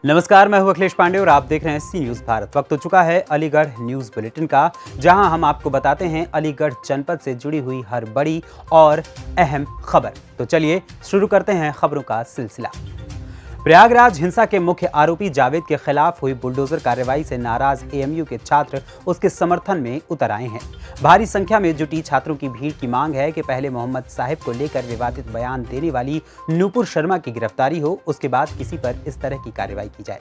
नमस्कार, मैं हूं अखिलेश पांडे और आप देख रहे हैं सी न्यूज भारत। वक्त हो चुका है अलीगढ़ न्यूज बुलेटिन का, जहां हम आपको बताते हैं अलीगढ़ जनपद से जुड़ी हुई हर बड़ी और अहम खबर। तो चलिए शुरू करते हैं खबरों का सिलसिला। प्रयागराज हिंसा के मुख्य आरोपी जावेद के खिलाफ हुई बुलडोजर कार्रवाई से नाराज एएमयू के छात्र उसके समर्थन में उतर आए हैं। भारी संख्या में जुटी छात्रों की भीड़ की मांग है कि पहले मोहम्मद साहिब को लेकर विवादित बयान देने वाली नूपुर शर्मा की गिरफ्तारी हो, उसके बाद किसी पर इस तरह की कार्रवाई की जाए।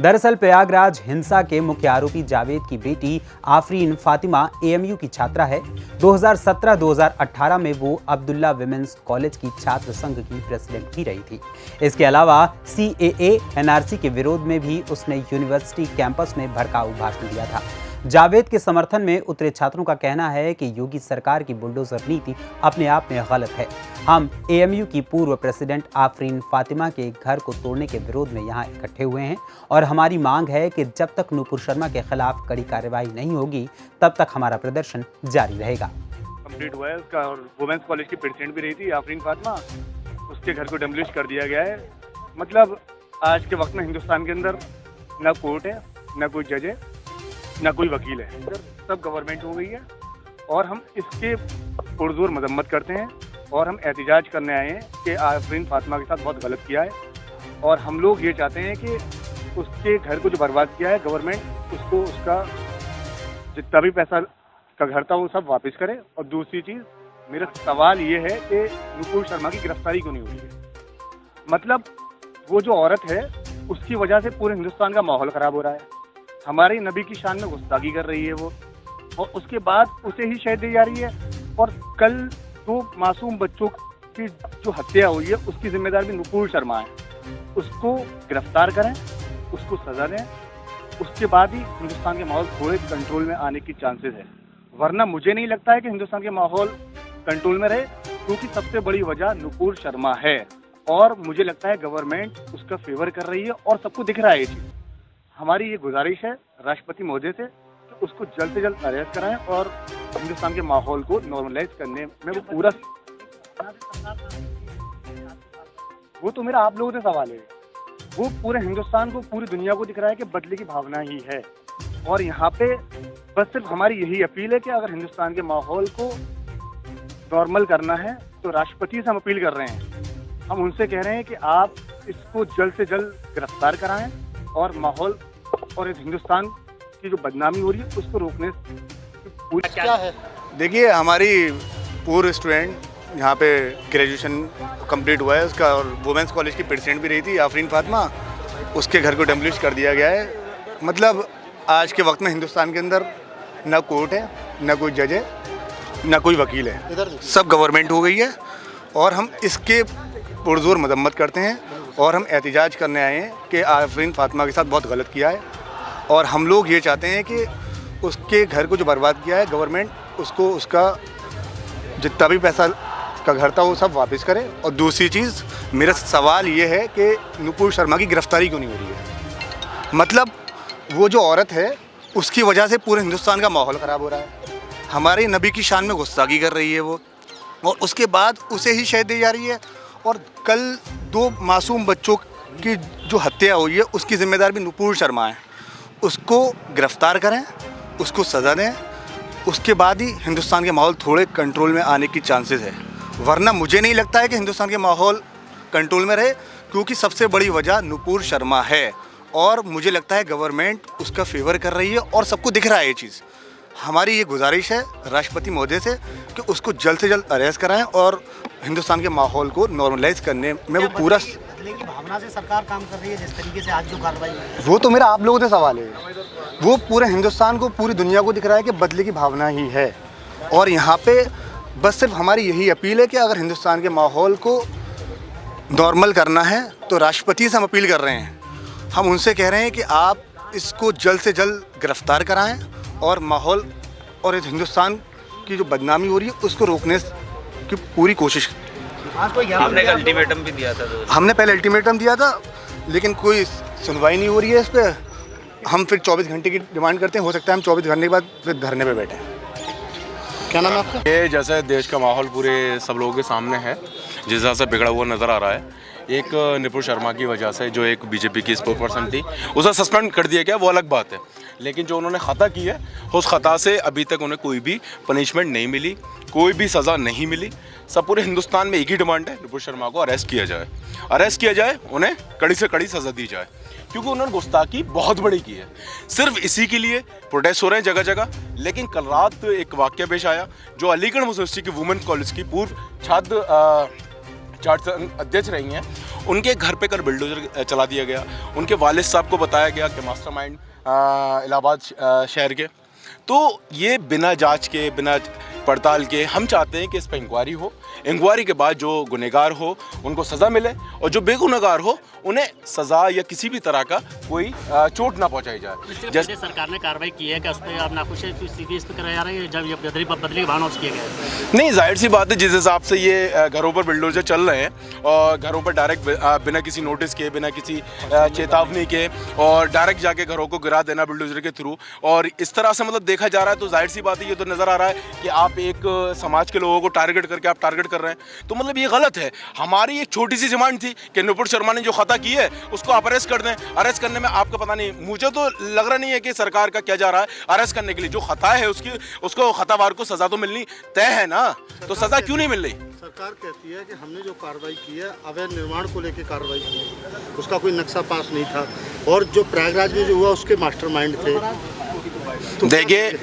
दरअसल प्रयागराज हिंसा के मुख्य आरोपी जावेद की बेटी आफरीन फातिमा एएमयू की छात्रा है। 2017-2018 में वो अब्दुल्ला विमेंस कॉलेज की छात्र संघ की प्रेसिडेंट भी रही थी। इसके अलावा सीएए एनआरसी के विरोध में भी उसने यूनिवर्सिटी कैंपस में भड़काऊ भाषण दिया था। जावेद के समर्थन में उतरे छात्रों का कहना है कि योगी सरकार की बुलडोजर नीति अपने आप में गलत है। हम एएमयू की पूर्व प्रेसिडेंट आफरीन फातिमा के घर को तोड़ने के विरोध में यहाँ इकट्ठे हुए हैं और हमारी मांग है कि जब तक नूपुर शर्मा के खिलाफ कड़ी कार्रवाई नहीं होगी तब तक हमारा प्रदर्शन जारी रहेगा। कंप्लीट हुआ है उसका और वुमेन्स कॉलेज की प्रेसिडेंट भी रही थी आफरीन फातिमा, उसके घर को डेमोलिश कर दिया गया है। मतलब आज के वक्त में हिंदुस्तान के अंदर ना कोर्ट है, ना कोई जज है, ना कोई वकील है, सब गवर्नमेंट हो गई है और हम इसके पुरजोर मजम्मत करते हैं और हम एहतिजाज करने आए हैं कि आफरीन फातिमा के साथ बहुत गलत किया है और हम लोग ये चाहते हैं कि उसके घर को जो बर्बाद किया है गवर्नमेंट उसको उसका जितना भी पैसा का घर था वो सब वापस करे। और दूसरी चीज़, मेरा सवाल ये है कि नूपुर शर्मा की गिरफ्तारी क्यों नहीं हुई है। मतलब वो जो औरत है उसकी वजह से पूरे हिंदुस्तान का माहौल ख़राब हो रहा है, हमारे नबी की शान में गुस्ताखी कर रही है वो, और उसके बाद उसे ही शहद दी जा रही है। और कल 2 मासूम बच्चों की जो हत्या हुई है उसकी जिम्मेदार भी नूपुर शर्मा है। उसको गिरफ्तार करें, उसको सजा दें, उसके बाद ही हिंदुस्तान के माहौल थोड़े कंट्रोल में आने की चांसेस है। वरना मुझे नहीं लगता है कि हिंदुस्तान के माहौल कंट्रोल में रहे, क्योंकि सबसे बड़ी वजह नूपुर शर्मा है और मुझे लगता है गवर्नमेंट उसका फेवर कर रही है और सबको दिख रहा है ये चीज़। हमारी ये गुजारिश है राष्ट्रपति महोदय से कि उसको जल्द से जल्द अरेस्ट कराएं और हिंदुस्तान के माहौल को नॉर्मलाइज करने में वो पूरा, वो तो मेरा आप लोगों से सवाल है, वो पूरे हिंदुस्तान को, पूरी दुनिया को दिख रहा है कि बदले की भावना ही है। और यहाँ पे बस सिर्फ हमारी यही अपील है कि अगर हिंदुस्तान के माहौल को नॉर्मल करना है तो राष्ट्रपति से हम अपील कर रहे हैं, हम उनसे कह रहे हैं कि आप इसको जल्द से जल्द गिरफ्तार कराएं और माहौल और इस हिंदुस्तान की जो बदनामी हो रही है उसको रोकने की पूरी क्या है। देखिए, हमारी पूर्व स्टूडेंट यहाँ पे ग्रेजुएशन कंप्लीट हुआ है उसका और वुमेन्स कॉलेज की प्रेसिडेंट भी रही थी आफरीन फातिमा, उसके घर को डेमोलिश कर दिया गया है। मतलब आज के वक्त में हिंदुस्तान के अंदर ना कोर्ट है, ना कोई जज है, ना कोई वकील है, सब गवर्नमेंट हो गई है और हम इसके पुरजोर मजम्मत करते हैं और हम एहतिजाज करने आए हैं कि आफरीन फातिमा के साथ बहुत गलत किया है और हम लोग ये चाहते हैं कि उसके घर को जो बर्बाद किया है गवर्नमेंट उसको उसका जितना भी पैसा का घर था वो सब वापस करे। और दूसरी चीज़, मेरा सवाल ये है कि नूपुर शर्मा की गिरफ्तारी क्यों नहीं हो रही है। मतलब वो जो औरत है उसकी वजह से पूरे हिंदुस्तान का माहौल ख़राब हो रहा है, हमारे नबी की शान में गुस्ताखी कर रही है वो, और उसके बाद उसे ही शहद दी जा रही है। और कल 2 मासूम बच्चों की जो हत्या हुई है उसकी जिम्मेदार भी नूपुर शर्मा है। उसको गिरफ्तार करें, उसको सज़ा दें, उसके बाद ही हिंदुस्तान के माहौल थोड़े कंट्रोल में आने की चांसेस है। वरना मुझे नहीं लगता है कि हिंदुस्तान के माहौल कंट्रोल में रहे, क्योंकि सबसे बड़ी वजह नूपुर शर्मा है और मुझे लगता है गवर्नमेंट उसका फेवर कर रही है और सबको दिख रहा है ये चीज़। हमारी ये गुजारिश है राष्ट्रपति महोदय से कि उसको जल्द से जल्द अरेस्ट कराएं और हिंदुस्तान के माहौल को नॉर्मलाइज करने में वो पूरा, बदले की भावना से सरकार काम कर रही है जिस तरीके से आज जो कार्रवाई हुई है। वो तो मेरा आप लोगों से सवाल है, वो पूरे हिंदुस्तान को, पूरी दुनिया को दिख रहा है कि बदले की भावना ही है। और यहाँ पे बस सिर्फ हमारी यही अपील है कि अगर हिंदुस्तान के माहौल को नॉर्मल करना है तो राष्ट्रपति से हम अपील कर रहे हैं, हम उनसे कह रहे हैं कि आप इसको जल्द से जल्द गिरफ्तार कराएं और माहौल और इस हिंदुस्तान की जो बदनामी हो रही है उसको रोकने की पूरी कोशिश। हमने अल्टीमेटम भी दिया था, हमने पहले अल्टीमेटम दिया था लेकिन कोई सुनवाई नहीं हो रही है इस पर। हम फिर 24 घंटे की डिमांड करते हैं, हो सकता है हम 24 घंटे के बाद फिर धरने पे बैठे हैं। क्या नाम है आपका? ये जैसे देश का माहौल पूरे सब लोगों के सामने है, जिस हिसाब से बिगड़ा हुआ नज़र आ रहा है। एक निपुण शर्मा की वजह से जो एक बीजेपी की स्पोक पर्सन थी, उसे सस्पेंड कर दिया गया, वो अलग बात है। लेकिन जो उन्होंने ख़ता की है, उस ख़ता से अभी तक उन्हें कोई भी पनिशमेंट नहीं मिली, कोई भी सज़ा नहीं मिली। सब पूरे हिंदुस्तान में एक ही डिमांड है, निपुण शर्मा को अरेस्ट किया जाए, उन्हें कड़ी से कड़ी सज़ा दी जाए, क्योंकि उन्होंने गुस्ताखी बहुत बड़ी की है। सिर्फ इसी के लिए प्रोटेस्ट हो रहे हैं जगह जगह। लेकिन कल रात एक वाक़या पेश आया, जो अलीगढ़ मुस्लिम यूनिवर्सिटी की वुमेंस कॉलेज की पूर्व छात्र अध्यक्ष रही हैं, उनके घर पे कल बिल्डोजर चला दिया गया। उनके वालिद साहब को बताया गया कि मास्टरमाइंड इलाहाबाद शहर के। तो ये बिना जांच के, बिना पड़ताल के हम चाहते हैं कि इस पर इंक्वायरी हो। इंक्वायरी के बाद जो गुनहगार हो उनको सज़ा मिले, और जो बेगुनहगार हो उन्हें सज़ा या किसी भी तरह का कोई चोट ना पहुंचाई जाए। जैसे सरकार ने कार्रवाई की है कि उस पर आप नाखुश सीबीएस पे कराया जा रहा है, जब ये बदली के बहाने किए गए? नहीं, जाहिर सी बात है, जिस हिसाब से ये घरों पर बिल्डोजर चल रहे हैं और घरों पर डायरेक्ट बिना किसी नोटिस के, बिना किसी चेतावनी के, और डायरेक्ट जाके घरों को गिरा देना बिल्डोजर के थ्रू, और इस तरह से मतलब देखा जा रहा है, तो जाहिर सी बात है, ये तो नज़र आ रहा है कि आप एक समाज के लोगों को टारगेट करके आप टारगेट कर रहे हैं। तो मतलब ये गलत है। हमारी एक छोटी सी डिमांड थी कि निपुण शर्मा ने जो ख़ता की है उसको आप अरेस्ट कर दें। अरेस्ट करने में आपका पता नहीं, मुझे तो लग रहा नहीं है कि सरकार का क्या जा रहा है अरेस्ट करने के लिए। जो ख़ता है उसको ख़तावार को सज़ा तो मिलनी तय है ना, तो सज़ा क्यों नहीं मिल रही? सरकार कहती है कि हमने जो कार्रवाई की है अवैध निर्माण को लेकर कार्रवाई की है, उसका कोई नक्शा पास नहीं था, और जो प्रयागराज में जो हुआ उसके मास्टरमाइंड थे। तो देखिए,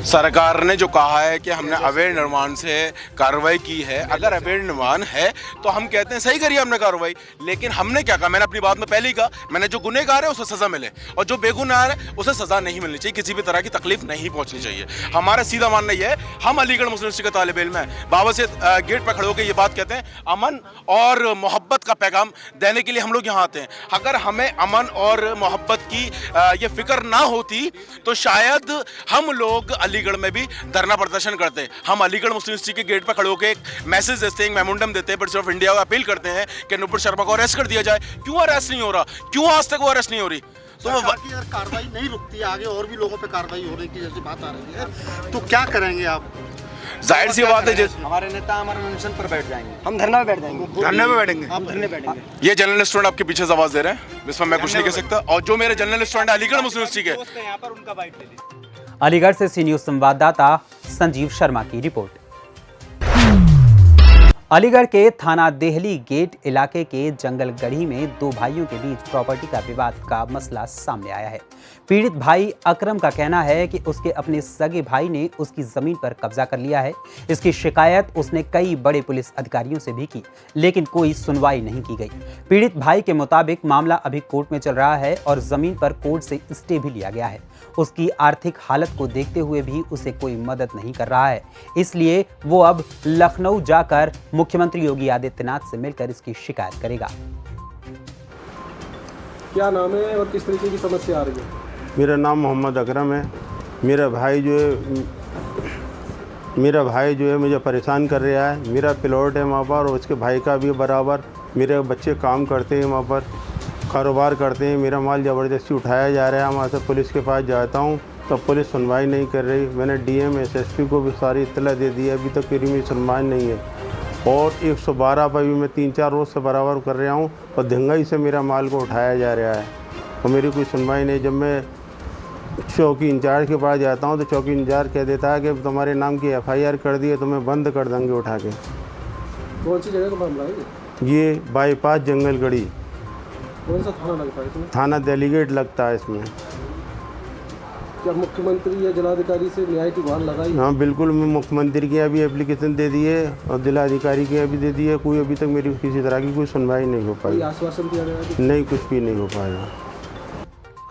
सरकार ने जो कहा है कि हमने अवैध निर्माण से कार्रवाई की है, अगर अवैध निर्माण है तो हम कहते हैं सही करिए हमने कार्रवाई। लेकिन हमने क्या कहा, मैंने अपनी बात में पहले ही कहा, मैंने जो गुनहगार है उसे सज़ा मिले, और जो बेगुनाह है उसे सज़ा नहीं मिलनी चाहिए, किसी भी तरह की तकलीफ नहीं पहुंचनी चाहिए। हमारा सीधा मानना यह है, हम अलीगढ़ मुस्लिम यूनिवर्सिटी के तालिब इल्म हैं, बाबा से गेट पर खड़े होकर ये बात कहते हैं, अमन और मोहब्बत का पैगाम देने के लिए हम लोग यहाँ आते हैं। अगर हमें अमन और मोहब्बत की ये फिक्र ना होती तो शायद हम लोग अलीगढ़ में भी धरना प्रदर्शन करते हैं। हम अलीगढ़ मुस्लिम यूनिवर्सिटी के गेट पर खड़े होकर एक मैसेज देते हैं, एक मेमोरेंडम देते हैं, प्रेसिडेंट ऑफ इंडिया को अपील करते हैं कि निपुण शर्मा को अरेस्ट कर दिया जाए। क्यों अरेस्ट नहीं हो रहा? क्यों आज तक वो अरेस्ट नहीं हो रही? तो सरकार की अगर कार्रवाई नहीं रुकती, आगे और भी लोगों पे कार्रवाई होने की जैसी बात आ रही है, तो क्या करेंगे आप? जाहिर सी बात है, हमारे नेता हमारे अनशन पर बैठ जाएंगे, हम धरना में बैठ जाएंगे। धरने में बैठेंगे। आप धरने बैठेंगे। ये जनरल स्टूडेंट आपके पीछे से आवाज दे रहे हैं, इसमें मैं कुछ नहीं कह सकता। और जो मेरे जनरल स्टूडेंट अलीगढ़ मुस्लिम यूनिवर्सिटी के, यहाँ पर उनका बाइट ले लीजिए। अलीगढ़ से सी न्यूज संवाददाता संजीव शर्मा की रिपोर्ट। अलीगढ़ के थाना देहली गेट इलाके के जंगल गढ़ी में दो भाइयों के बीच प्रॉपर्टी का विवाद का मसला सामने आया है। पीड़ित भाई अकरम का कहना है कि उसके अपने सगे भाई ने उसकी जमीन पर कब्जा कर लिया है। इसकी शिकायत उसने कई बड़े पुलिस अधिकारियों से भी की, लेकिन कोई सुनवाई नहीं की गई। पीड़ित भाई के मुताबिक मामला अभी कोर्ट में चल रहा है और जमीन पर कोर्ट से स्टे भी लिया गया है। उसकी आर्थिक हालत को देखते हुए भी उसे कोई मदद नहीं कर रहा है, इसलिए वो अब लखनऊ जाकर मुख्यमंत्री योगी आदित्यनाथ से मिलकर इसकी शिकायत करेगा। क्या नाम है और किस तरीके की समस्या आ रही है? मेरा नाम मोहम्मद अकरम है। मेरा भाई जो है मुझे परेशान कर रहा है। मेरा प्लॉट है वहाँ पर और उसके भाई का भी बराबर। मेरे बच्चे काम करते हैं वहाँ पर, कारोबार करते हैं। मेरा माल ज़बरदस्ती उठाया जा रहा है। वहाँ से पुलिस के पास जाता हूँ तो पुलिस सुनवाई नहीं कर रही। मैंने डीएम एसएसपी को भी सारी इत्तला दे दी है, अभी तक मेरी सुनवाई नहीं है। और 112 पर भी मैं 3-4 रोज़ से बराबर कर रहा हूँ और धंगाई से मेरा माल को उठाया जा रहा है और मेरी कोई सुनवाई नहीं। जब मैं चौकी इंचार्ज के पास जाता हूँ तो चौकी इंचार्ज कह देता है कि तुम्हारे नाम की FIR कर दी है, तुम्हें बंद कर देंगे उठा के। कौन सी जगह का मामला है ये बाईपास जंगलगढ़ी। कौन सा थाना लगता है इसमें? थाना देलीगेट लगता है इसमें। क्या मुख्यमंत्री या जिलाधिकारी से न्याय की गुहार लगाई? हाँ बिल्कुल, मैं मुख्यमंत्री की अभी एप्लीकेशन दे दी है और जिलाधिकारी की अभी दे दी है। कोई अभी तक मेरी किसी तरह की कोई सुनवाई नहीं हो पाई। आश्वासन दिया गया? नहीं, कुछ भी नहीं हो पाया।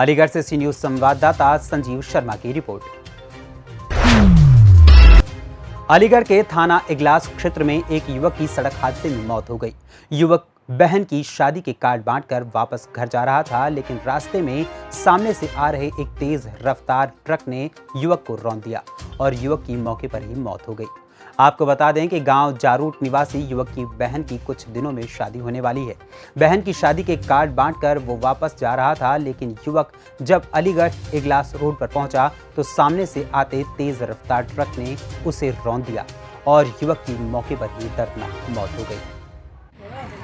अलीगढ़ से सी न्यूज संवाददाता संजीव शर्मा की रिपोर्ट। अलीगढ़ के थाना इगलास क्षेत्र में एक युवक की सड़क हादसे में मौत हो गई। युवक बहन की शादी के कार्ड बांटकर वापस घर जा रहा था, लेकिन रास्ते में सामने से आ रहे एक तेज रफ्तार ट्रक ने युवक को रौंद दिया और युवक की मौके पर ही मौत हो गई। आपको बता दें कि गांव जारूट निवासी युवक की बहन की कुछ दिनों में शादी होने वाली है। बहन की शादी के कार्ड बांटकर वो वापस जा रहा था, लेकिन युवक जब अलीगढ़ इगलास रोड पर पहुंचा तो सामने से आते तेज रफ्तार ट्रक ने उसे रौंद दिया और युवक की मौके पर ही दर्दनाक मौत हो गई।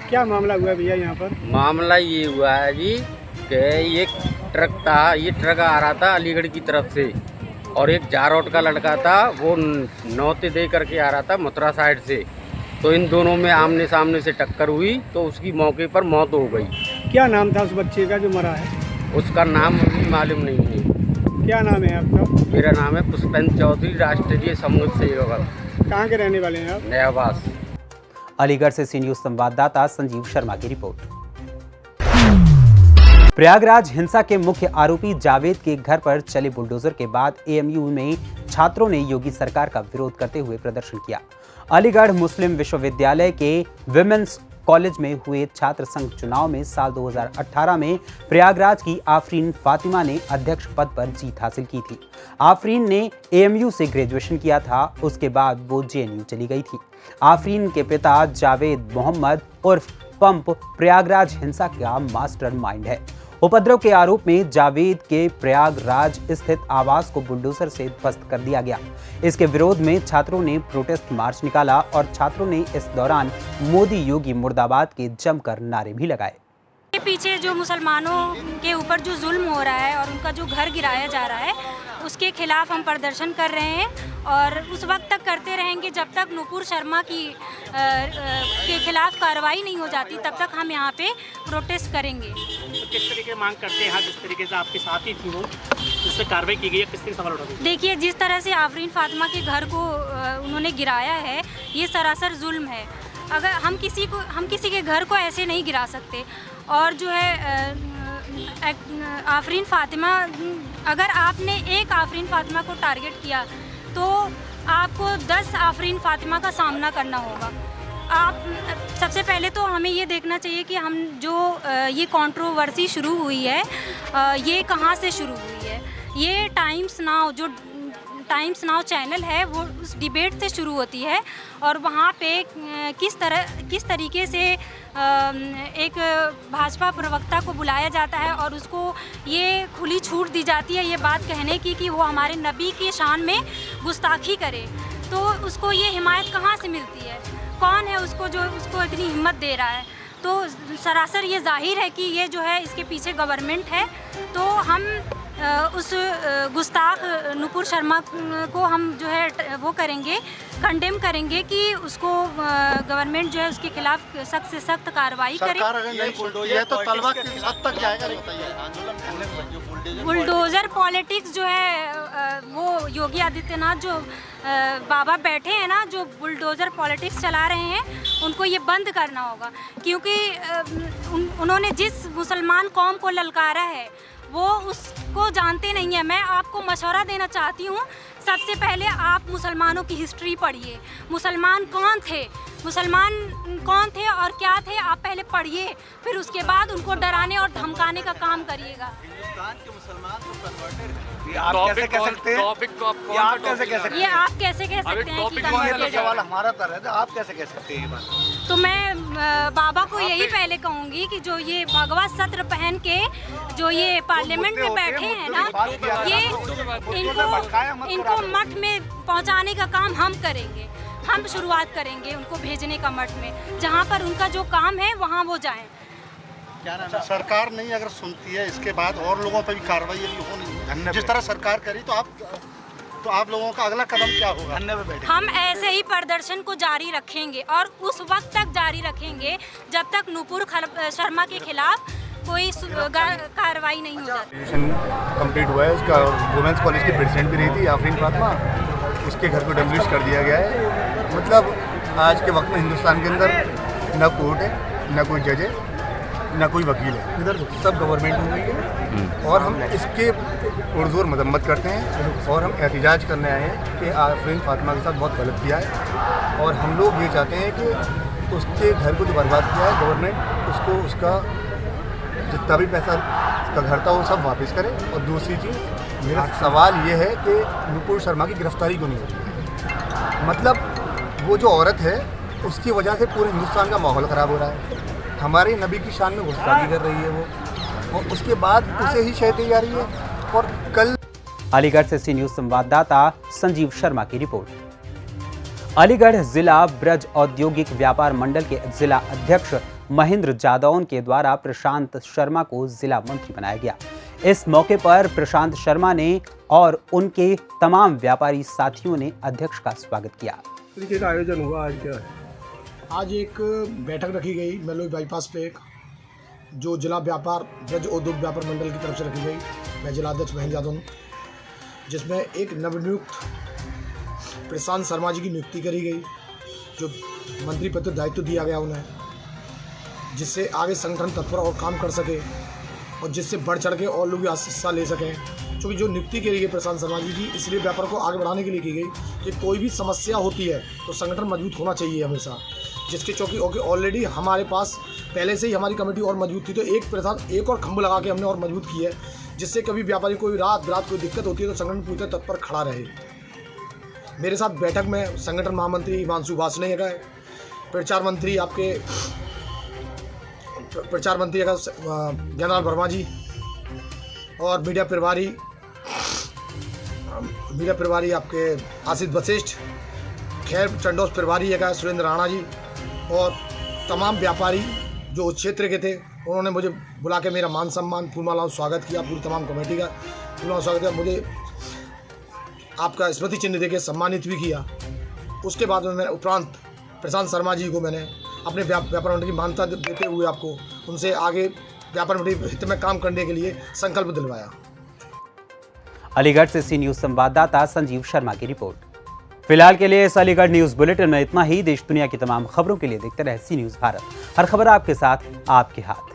क्या मामला हुआ भैया यहाँ पर? मामला ये हुआ है जी कि ये ट्रक था, ये ट्रक आ रहा था अलीगढ़ की तरफ से और एक जारोट का लड़का था, वो नौते दे करके आ रहा था मथुरा साइड से। तो इन दोनों में आमने सामने से टक्कर हुई तो उसकी मौके पर मौत हो गई। क्या नाम था उस बच्चे का जो मरा है? उसका नाम अभी मालूम नहीं है। क्या नाम है आपका? मेरा नाम है पुष्पेंद्र चौधरी, राष्ट्रीय समूह सेवक। कहाँ के रहने वाले हैं आप? नयावास। अलीगढ़ से सी न्यूज संवाददाता संजीव शर्मा की रिपोर्ट। प्रयागराज हिंसा के मुख्य आरोपी जावेद के घर पर चले बुलडोजर के बाद एएमयू में छात्रों ने योगी सरकार का विरोध करते हुए प्रदर्शन किया। अलीगढ़ मुस्लिम विश्वविद्यालय के विमेंस कॉलेज में हुए छात्र संघ चुनाव में साल 2018 में प्रयागराज की आफरीन फातिमा ने अध्यक्ष पद पर जीत हासिल की थी। आफरीन ने एएमयू से ग्रेजुएशन किया था, उसके बाद वो जेएनयू चली गई थी। आफरीन के पिता जावेद मोहम्मद उर्फ पंप प्रयागराज हिंसा का मास्टरमाइंड है। उपद्रव के आरोप में जावेद के प्रयागराज स्थित आवास को बुलडोजर से ध्वस्त कर दिया गया। इसके विरोध में छात्रों ने प्रोटेस्ट मार्च निकाला और छात्रों ने इस दौरान मोदी योगी मुर्दाबाद के जमकर नारे भी लगाए। के पीछे जो मुसलमानों के ऊपर जो जुल्म हो रहा है और उनका जो घर गिराया जा रहा है, उसके खिलाफ हम प्रदर्शन कर रहे हैं और उस वक्त तक करते रहेंगे जब तक नुपुर शर्मा के खिलाफ कार्रवाई नहीं हो जाती, तब तक हम यहाँ पे प्रोटेस्ट करेंगे। तो किस तरीके की मांग करते हैं? जिस तरीके से आपके साथी थी वो, जिससे कार्रवाई की गई है, किस तरीके से सवाल उठा? देखिए, जिस तरह से आफरीन फातिमा के घर को उन्होंने गिराया है, ये सरासर जुल्म है। अगर हम किसी के घर को ऐसे नहीं गिरा सकते। और जो है आफरीन फातिमा, अगर आपने एक आफरीन फातिमा को टारगेट किया तो आपको 10 आफरीन फातिमा का सामना करना होगा। आप सबसे पहले तो हमें ये देखना चाहिए कि हम जो ये कंट्रोवर्सी शुरू हुई है, ये कहाँ से शुरू हुई है। ये टाइम्स नाउ चैनल है, वो उस डिबेट से शुरू होती है और वहाँ पे किस तरीके से एक भाजपा प्रवक्ता को बुलाया जाता है और उसको ये खुली छूट दी जाती है ये बात कहने की कि वो हमारे नबी की शान में गुस्ताखी करे। तो उसको ये हिमायत कहाँ से मिलती है? कौन है उसको जो उसको इतनी हिम्मत दे रहा है? तो सरासर ये जाहिर है कि ये जो है इसके पीछे गवर्नमेंट है। तो हम उस गुस्ताख नुपुर शर्मा को हम जो है वो करेंगे, कंडेम करेंगे कि उसको गवर्नमेंट जो है उसके खिलाफ सख्त से सख्त कार्रवाई करे। सरकार अगर नहीं बोलती है तो तलवा किस हद तक जाएगा बताइए। बुलडोज़र पॉलिटिक्स जो है वो योगी आदित्यनाथ जो बाबा बैठे हैं ना, जो बुलडोज़र पॉलिटिक्स चला रहे हैं, उनको ये बंद करना होगा। क्योंकि उन्होंने जिस मुसलमान कौम को ललकारा है वो उसको जानते नहीं है। मैं आपको मशवरा देना चाहती हूँ, सबसे पहले आप मुसलमानों की हिस्ट्री पढ़िए। मुसलमान कौन थे और क्या थे, आप पहले पढ़िए, फिर उसके बाद उनको डराने और धमकाने का काम करिएगा। हिंदुस्तान के मुसलमान तो कन्वर्टेड हैं। आप कैसे कह सकते हैं? ये आप कैसे कह सकते हैं? ये आप कैसे कह सकते हैं कि कन्वर्टेड? सवाल हमारा तर है, आप कैसे कह सकते हैं ये बात? तो मैं बाबा को यही पहले कहूँगी कि जो ये भगवा सत्र पहन के जो ये पार्लियामेंट में बैठे हैं ना, ये इनको मठ में पहुँचाने का काम हम करेंगे। हम शुरुआत करेंगे उनको भेजने का मठ में, जहाँ पर उनका जो काम है वहाँ वो जाएं। सरकार नहीं अगर सुनती है, इसके बाद और लोगों पर भी कार्रवाई यदि होनी, जिस तरह सरकार करी, तो आप लोगों का अगला कदम क्या होगा? हम ऐसे ही प्रदर्शन को जारी रखेंगे और उस वक्त तक जारी रखेंगे जब तक नुपुर शर्मा के खिलाफ कोई कार्रवाई नहीं हो जाती। ग्रेजुएशन कंप्लीट हुआ है उसका, और वुमेंस कॉलेज की प्रेसिडेंट भी रही थी आफरीन फातिमा। उसके घर को डैमोलिश कर दिया गया है। मतलब आज के वक्त में हिंदुस्तान के अंदर न कोर्ट है, न कोई जज है, न कोई वकील है, इधर सब गवर्नमेंट हो गई है। और हम इसके पुरजोर मजम्मत करते हैं और हम एहतजाज करने आए हैं कि आफरीन फातिमा के साथ बहुत गलत किया है और हम लोग ये चाहते हैं कि उसके घर को जो बर्बाद किया है गवर्नमेंट, उसको उसका जितना भी पैसा उसका घर था वो सब वापस करे। और दूसरी चीज़, मेरा सवाल ये है कि नुपुर शर्मा की गिरफ्तारी क्यों नहीं होती? मतलब वो जो औरत है उसकी वजह से पूरे हिंदुस्तान का माहौल ख़राब हो रहा है। हमारे नबी की शान में गुस्ताखी कर रही है वो, और उसके बाद उसे ही शह दी जा रही है। और कल अलीगढ़ से सी न्यूज संवाददाता संजीव शर्मा की रिपोर्ट। अलीगढ़ जिला ब्रज औद्योगिक व्यापार मंडल के जिला अध्यक्ष महेंद्र जादौन के द्वारा प्रशांत शर्मा को जिला मंत्री बनाया गया। इस मौके पर प्रशांत शर्मा ने और उनके तमाम व्यापारी साथियों ने अध्यक्ष का स्वागत किया। तरीके का आयोजन हुआ आज क्या है? आज एक बैठक रखी गई मेलोई बाईपास पे, जो जिला व्यापार ब्रज औद्योगिक व्यापार मंडल की तरफ से रखी गई। मैं जिला अध्यक्ष महेंद्र यादव, जिसमें एक नवनियुक्त प्रशांत शर्मा जी की नियुक्ति करी गई, जो मंत्री पद दायित्व दिया गया उन्हें, जिससे आगे संगठन तत्पर और काम कर सके और जिससे बढ़ चढ़ के और लोग भी हिस्सा ले सकें। क्योंकि जो नियुक्ति करी गई प्रशांत शर्मा जी की, इसलिए व्यापार को आगे बढ़ाने के लिए की गई कि कोई भी समस्या होती है तो संगठन मजबूत होना चाहिए हमेशा, जिसके चौकी ऑलरेडी हमारे पास पहले से ही हमारी कमेटी और मजबूत थी, तो एक और खंभ लगा के हमने और मजबूत की है, जिससे कभी व्यापारी कोई रात कोई दिक्कत होती है तो संगठन पूरी तरह तत्पर खड़ा रहे। मेरे साथ बैठक में संगठन महामंत्री हिमांशु वासने गए, प्रचार मंत्री जनरल वर्मा जी, और मीडिया प्रभारी आपके आशीष वशिष्ठ, खैर चंडोस प्रभारी है सुरेंद्र राणा जी, और तमाम व्यापारी जो उस क्षेत्र के थे, उन्होंने मुझे बुला के मेरा मान सम्मान फूलमाला स्वागत किया। पूरी तमाम कमेटी का फूलमाला स्वागत किया, मुझे आपका स्मृति चिन्ह देके सम्मानित भी किया। उसके बाद में उपरांत प्रशांत शर्मा जी को मैंने अपने व्यापार मंडल की मान्यता देते हुए आपको उनसे आगे व्यापार मंडल हित में काम करने के लिए संकल्प दिलवाया। अलीगढ़ से सी न्यूज संवाददाता संजीव शर्मा की रिपोर्ट। फिलहाल के लिए इस अलीगढ़ न्यूज बुलेटिन में इतना ही। देश दुनिया की तमाम खबरों के लिए देखते रहे सी न्यूज भारत। हर खबर आपके साथ, आपके हाथ।